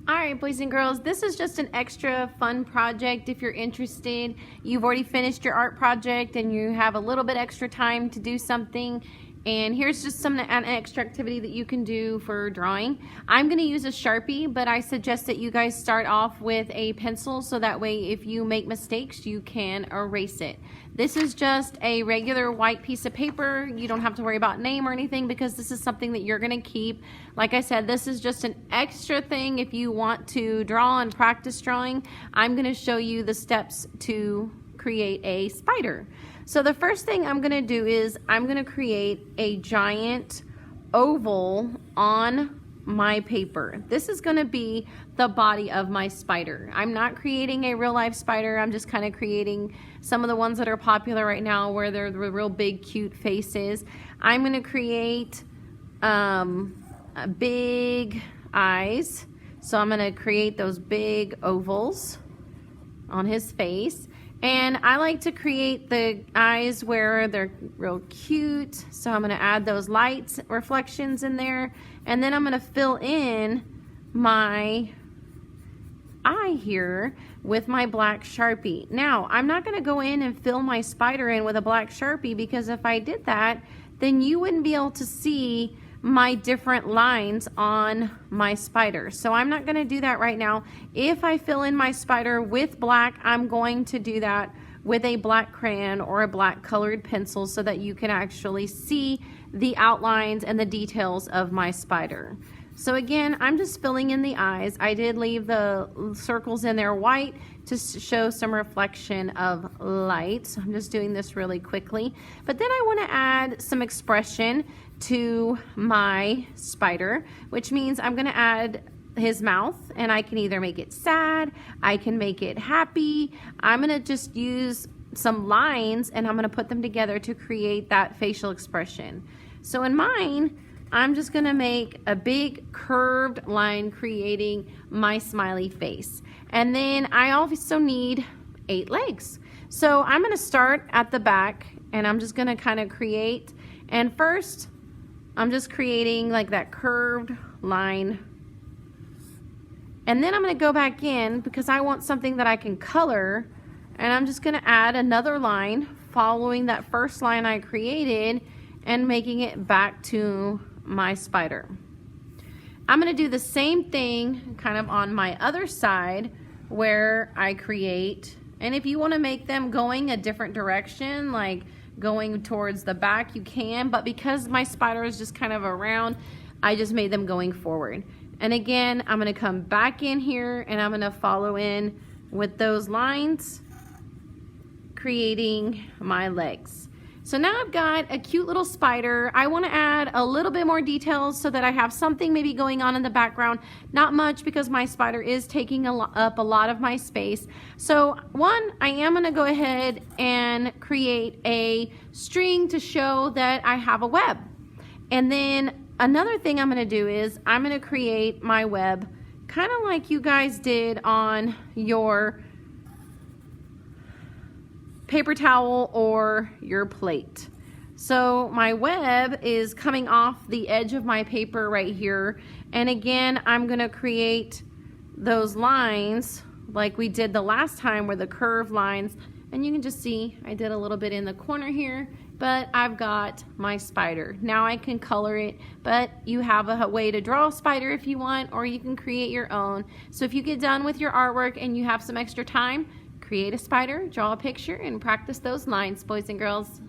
All right, boys and girls, this is just an extra fun project. If you're interested, you've already finished your art project and you have a little bit extra time to do something. And here's just an extra activity that you can do for drawing. I'm going to use a Sharpie, but I suggest that you guys start off with a pencil so that way if you make mistakes, you can erase it. This is just a regular white piece of paper. You don't have to worry about name or anything because this is something that you're going to keep. Like I said, this is just an extra thing if you want to draw and practice drawing. I'm going to show you the steps to create a spider. So the first thing I'm going to do is I'm going to create a giant oval on my paper. This is going to be the body of my spider. I'm not creating a real life spider. I'm just kind of creating some of the ones that are popular right now where they're the real big cute faces. I'm going to create big eyes. So I'm going to create those big ovals on his face. And I like to create the eyes where they're real cute. So I'm going to add those light reflections in there. And then I'm going to fill in my eye here with my black Sharpie. Now, I'm not going to go in and fill my spider in with a black Sharpie because if I did that, then you wouldn't be able to see my different lines on my spider. So I'm not going to do that right now. If I fill in my spider with black, I'm going to do that with a black crayon or a black colored pencil so that you can actually see the outlines and the details of my spider. So again, I'm just filling in the eyes. I did leave the circles in there white to show some reflection of light. So I'm just doing this really quickly. But then I want to add some expression to my spider, which means I'm going to add his mouth, and I can either make it sad, I can make it happy. I'm going to just use some lines and I'm going to put them together to create that facial expression. So in mine, I'm just going to make a big curved line creating my smiley face. And then I also need 8 legs. So I'm going to start at the back and I'm just going to kind of create, and first I'm just creating like that curved line. And then I'm going to go back in because I want something that I can color, and I'm just going to add another line following that first line I created and making it back to my spider. I'm going to do the same thing kind of on my other side where I create, and if you want to make them going a different direction, like going towards the back, you can, but because my spider is just kind of around, I just made them going forward. And again, I'm going to come back in here and I'm going to follow in with those lines, creating my legs. So now I've got a cute little spider. I want to add a little bit more details so that I have something maybe going on in the background. Not much because my spider is taking up a lot of my space. So one, I am going to go ahead and create a string to show that I have a web. And then another thing I'm going to do is I'm going to create my web kind of like you guys did on your paper towel or your plate. So my web is coming off the edge of my paper right here, and again I'm going to create those lines like we did the last time where the curved lines, and you can just see I did a little bit in the corner here, but I've got my spider. Now I can color it, but you have a way to draw a spider if you want, or you can create your own. So if you get done with your artwork and you have some extra time, create a spider, draw a picture, and practice those lines, boys and girls.